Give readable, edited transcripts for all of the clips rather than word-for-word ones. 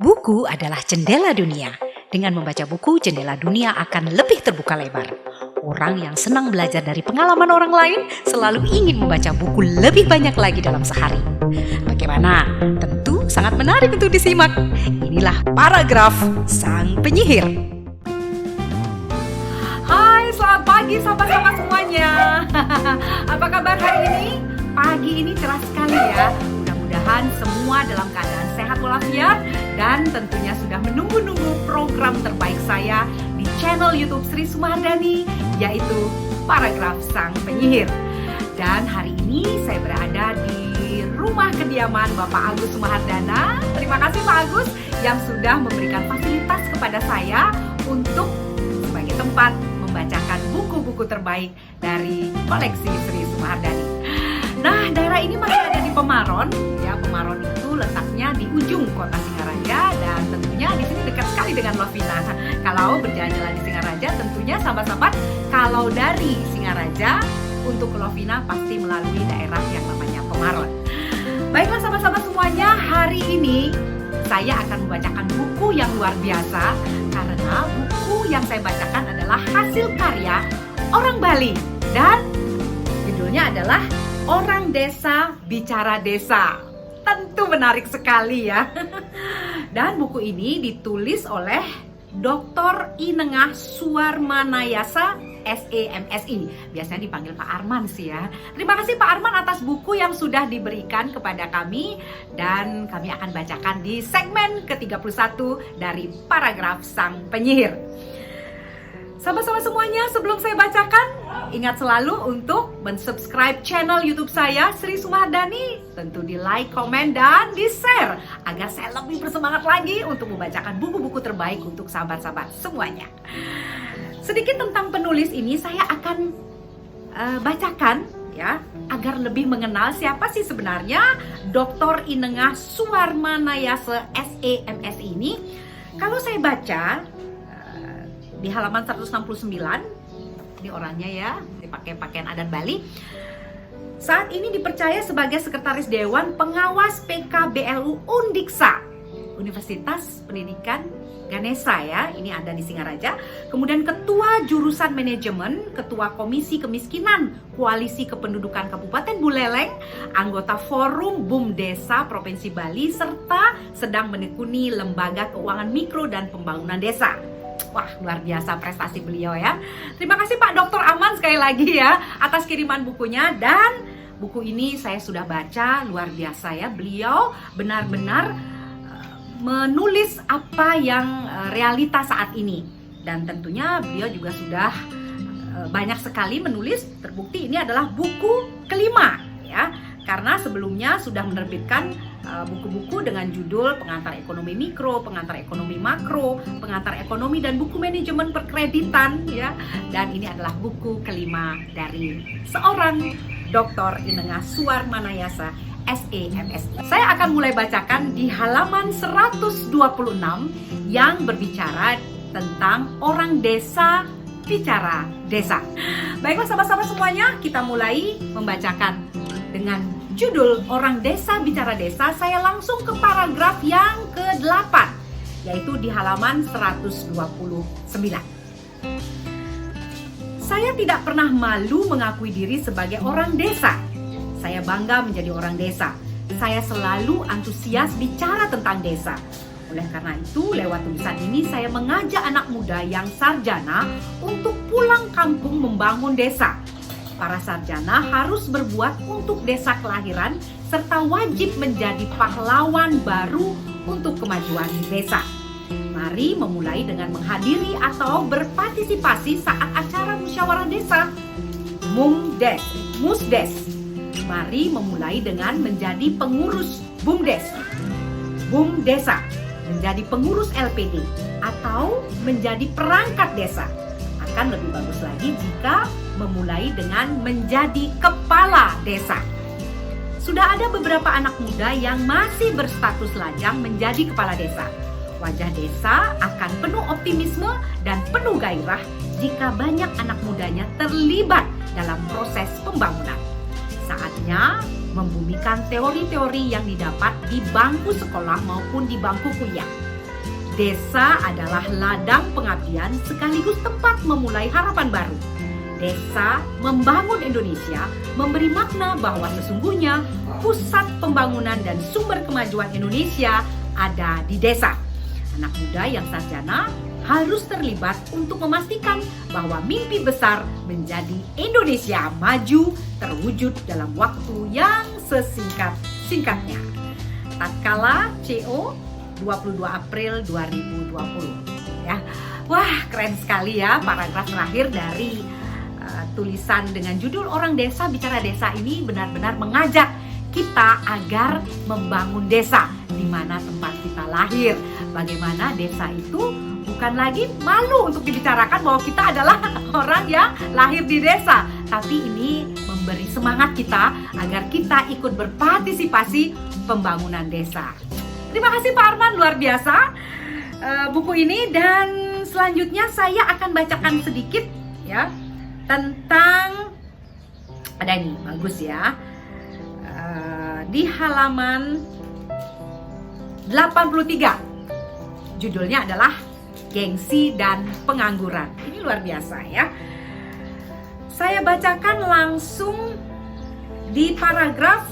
Buku adalah jendela dunia. Dengan membaca buku, jendela dunia akan lebih terbuka lebar. Orang yang senang belajar dari pengalaman orang lain selalu ingin membaca buku lebih banyak lagi dalam sehari. Bagaimana? Tentu sangat menarik untuk disimak. Inilah Paragraf Sang Penyihir. Hai, selamat pagi sahabat-sahabat semuanya. Apa kabar hari ini? Pagi ini cerah sekali ya. Mudah-mudahan semua dalam keadaan sehat walafiat dan tentunya sudah menunggu-nunggu program terbaik saya di channel YouTube Sri Sumardani, yaitu Paragraf Sang Penyihir. Dan hari ini saya berada di rumah kediaman Bapak Agus Sumardana. Terima kasih Pak Agus yang sudah memberikan fasilitas kepada saya untuk sebagai tempat membacakan buku-buku terbaik dari koleksi Sri Sumardani. Nah, daerah ini masih ada di Pemaron. Ya, Pemaron itu letaknya di ujung kota Singaraja dan tentunya di sini dekat sekali dengan Lovina. Kalau berjalan-jalan di Singaraja, tentunya sahabat-sahabat, kalau dari Singaraja untuk ke Lovina pasti melalui daerah yang namanya Pemaron. Baiklah sahabat-sahabat semuanya, hari ini saya akan membacakan buku yang luar biasa karena buku yang saya bacakan adalah hasil karya orang Bali dan judulnya adalah Orang Desa Bicara Desa. Tentu menarik sekali ya. Dan buku ini ditulis oleh Dr. Inengah Suarmanayasa SEMSI. Biasanya dipanggil Pak Arman sih ya. Terima kasih Pak Arman atas buku yang sudah diberikan kepada kami. Dan kami akan bacakan di segmen ke-31 dari Paragraf Sang Penyihir. Sahabat-sahabat semuanya, sebelum saya bacakan, ingat selalu untuk mensubscribe channel YouTube saya, Sri Sumardani. Tentu di like, komen, dan di share agar saya lebih bersemangat lagi untuk membacakan buku-buku terbaik untuk sahabat-sahabat semuanya. Sedikit tentang penulis ini saya akan bacakan ya, agar lebih mengenal siapa sih sebenarnya Dr. Inengah Suarmanayasa SEMSI ini. Kalau saya baca di halaman 169, ini orangnya ya, dipakai pakaian adat Bali. Saat ini dipercaya sebagai Sekretaris Dewan Pengawas PKBLU Undiksa, Universitas Pendidikan Ganesha ya, ini ada di Singaraja. Kemudian Ketua Jurusan Manajemen, Ketua Komisi Kemiskinan Koalisi Kependudukan Kabupaten Buleleng, anggota Forum BUMDesa Provinsi Bali, serta sedang menekuni Lembaga Keuangan Mikro dan Pembangunan Desa. Wah, luar biasa prestasi beliau ya. Terima kasih Pak Dr. Aman sekali lagi ya atas kiriman bukunya. Dan buku ini saya sudah baca, luar biasa ya. Beliau benar-benar menulis apa yang realita saat ini. Dan tentunya beliau juga sudah banyak sekali menulis. Terbukti ini adalah buku kelima ya. Karena sebelumnya sudah menerbitkan buku-buku dengan judul Pengantar Ekonomi Mikro, Pengantar Ekonomi Makro, Pengantar Ekonomi dan Buku Manajemen Perkreditan ya. Dan ini adalah buku kelima dari seorang Dr. Inengah Suarmanayasa SEMSI. Saya akan mulai bacakan di halaman 126 yang berbicara tentang orang desa bicara desa. Baiklah sahabat-sahabat semuanya, kita mulai membacakan dengan judul Orang Desa Bicara Desa. Saya langsung ke paragraf yang ke-8, yaitu di halaman 129. Saya tidak pernah malu mengakui diri sebagai orang desa. Saya bangga menjadi orang desa. Saya selalu antusias bicara tentang desa. Oleh karena itu, lewat tulisan ini saya mengajak anak muda yang sarjana untuk pulang kampung membangun desa. Para sarjana harus berbuat untuk desa kelahiran serta wajib menjadi pahlawan baru untuk kemajuan desa. Mari memulai dengan menghadiri atau berpartisipasi saat acara musyawarah desa, Musdes. Mari memulai dengan menjadi pengurus BUMDesa, menjadi pengurus LPD, atau menjadi perangkat desa. Akan lebih bagus lagi jika memulai dengan menjadi kepala desa. Sudah ada beberapa anak muda yang masih berstatus lajang menjadi kepala desa. Wajah desa akan penuh optimisme dan penuh gairah jika banyak anak mudanya terlibat dalam proses pembangunan. Saatnya membumikan teori-teori yang didapat di bangku sekolah maupun di bangku kuliah. Desa adalah ladang pengabdian sekaligus tempat memulai harapan baru. Desa membangun Indonesia memberi makna bahwa sesungguhnya pusat pembangunan dan sumber kemajuan Indonesia ada di desa. Anak muda yang sarjana harus terlibat untuk memastikan bahwa mimpi besar menjadi Indonesia maju terwujud dalam waktu yang sesingkat-singkatnya. Tatkala CO 22 April 2020 ya. Wah, keren sekali ya paragraf terakhir dari tulisan dengan judul Orang Desa Bicara Desa ini benar-benar mengajak kita agar membangun desa di mana tempat kita lahir. Bagaimana desa itu bukan lagi malu untuk dibicarakan bahwa kita adalah orang yang lahir di desa, tapi ini memberi semangat kita agar kita ikut berpartisipasi pembangunan desa. Terima kasih Pak Arman, luar biasa buku ini. Dan selanjutnya saya akan bacakan sedikit ya tentang, ada ini bagus ya, di halaman 83 judulnya adalah Gengsi dan Pengangguran. Ini luar biasa ya. Saya bacakan langsung di paragraf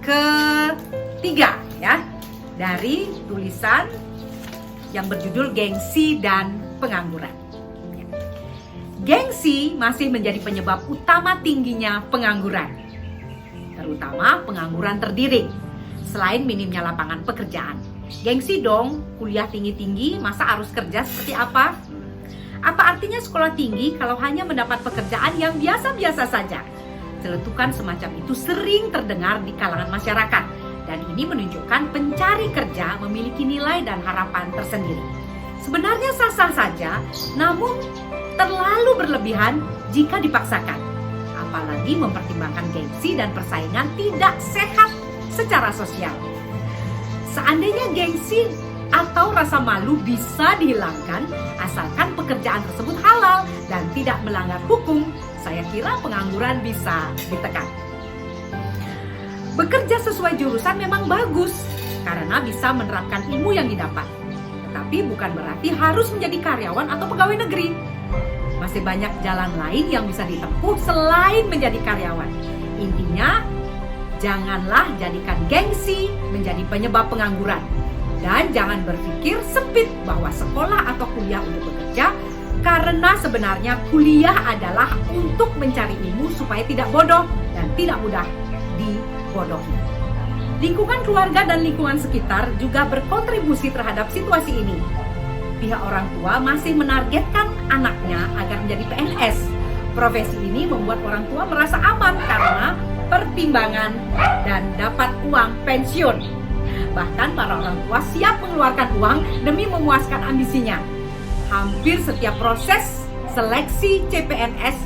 ketiga ya dari tulisan yang berjudul Gengsi dan Pengangguran. Gengsi masih menjadi penyebab utama tingginya pengangguran, terutama pengangguran terdidik. Selain minimnya lapangan pekerjaan, gengsi dong, kuliah tinggi-tinggi, masa harus kerja seperti apa? Apa artinya sekolah tinggi kalau hanya mendapat pekerjaan yang biasa-biasa saja? Celetukan semacam itu sering terdengar di kalangan masyarakat, dan ini menunjukkan pencari kerja memiliki nilai dan harapan tersendiri. Sebenarnya sah-sah saja, namun terlalu berlebihan jika dipaksakan. Apalagi mempertimbangkan gengsi dan persaingan tidak sehat secara sosial. Seandainya gengsi atau rasa malu bisa dihilangkan asalkan pekerjaan tersebut halal dan tidak melanggar hukum, saya kira pengangguran bisa ditekan. Bekerja sesuai jurusan memang bagus karena bisa menerapkan ilmu yang didapat. Tetapi bukan berarti harus menjadi karyawan atau pegawai negeri. Masih banyak jalan lain yang bisa ditempuh selain menjadi karyawan. Intinya, janganlah jadikan gengsi menjadi penyebab pengangguran. Dan jangan berpikir sempit bahwa sekolah atau kuliah untuk bekerja, karena sebenarnya kuliah adalah untuk mencari ilmu supaya tidak bodoh dan tidak mudah dibodohi. Lingkungan keluarga dan lingkungan sekitar juga berkontribusi terhadap situasi ini. Pihak orang tua masih menargetkan anaknya agar menjadi PNS. Profesi ini membuat orang tua merasa aman karena pertimbangan dan dapat uang pensiun. Bahkan para orang tua siap mengeluarkan uang demi memuaskan ambisinya. Hampir setiap proses seleksi CPNS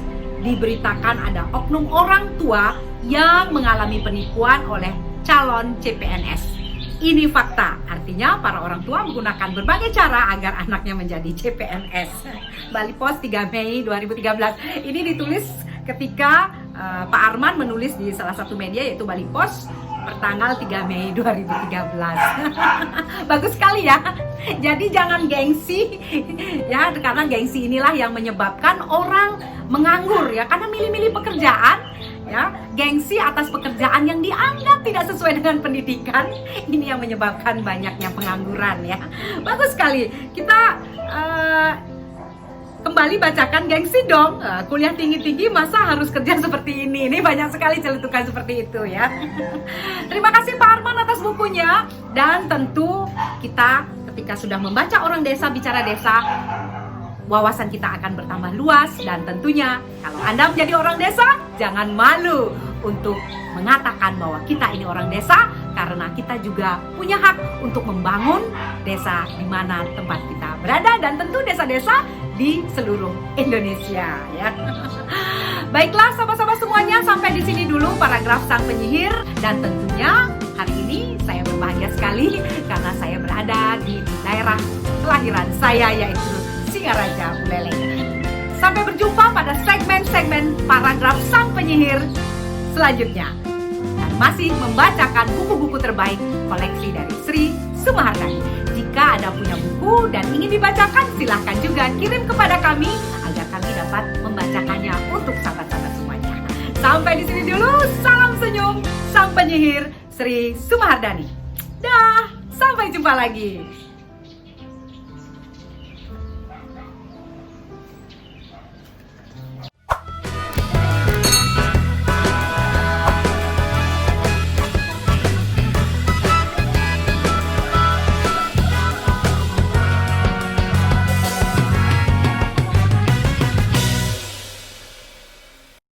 diberitakan ada oknum orang tua yang mengalami penipuan oleh calon CPNS. Ini fakta, artinya para orang tua menggunakan berbagai cara agar anaknya menjadi CPNS. Bali Pos 3 Mei 2013. Ini ditulis ketika Pak Arman menulis di salah satu media yaitu Bali Pos pertanggal 3 Mei 2013. Bagus sekali ya. Jadi jangan gengsi ya, karena gengsi inilah yang menyebabkan orang menganggur ya, karena milih-milih pekerjaan ya, gengsi atas pekerjaan yang dianggap tidak sesuai dengan pendidikan, ini yang menyebabkan banyaknya pengangguran ya. Bagus sekali. Kita kembali bacakan Gengsi dong, kuliah tinggi-tinggi masa harus kerja seperti ini. Ini banyak sekali celetukan seperti itu ya. Terima kasih Pak Arman atas bukunya. Dan tentu kita ketika sudah membaca Orang Desa Bicara Desa, wawasan kita akan bertambah luas. Dan tentunya kalau Anda menjadi orang desa, jangan malu untuk mengatakan bahwa kita ini orang desa, karena kita juga punya hak untuk membangun desa di mana tempat kita berada, dan tentu desa-desa di seluruh Indonesia ya. Baiklah sahabat-sahabat semuanya, sampai di sini dulu paragraf sang penyihir. Dan tentunya hari ini saya berbahagia sekali karena saya berada di daerah kelahiran saya, yaitu Singaraja Buleleng. Sampai berjumpa pada segmen-segmen paragraf sang penyihir selanjutnya, dan masih membacakan buku-buku terbaik koleksi dari Sri Sumahartani. Jika Anda punya buku dan ingin dibacakan, silahkan juga kirim kepada kami agar kami dapat membacakannya untuk sahabat-sahabat semuanya. Sampai di sini dulu, salam senyum, sang penyihir Sri Sumahardani. Dah, sampai jumpa lagi.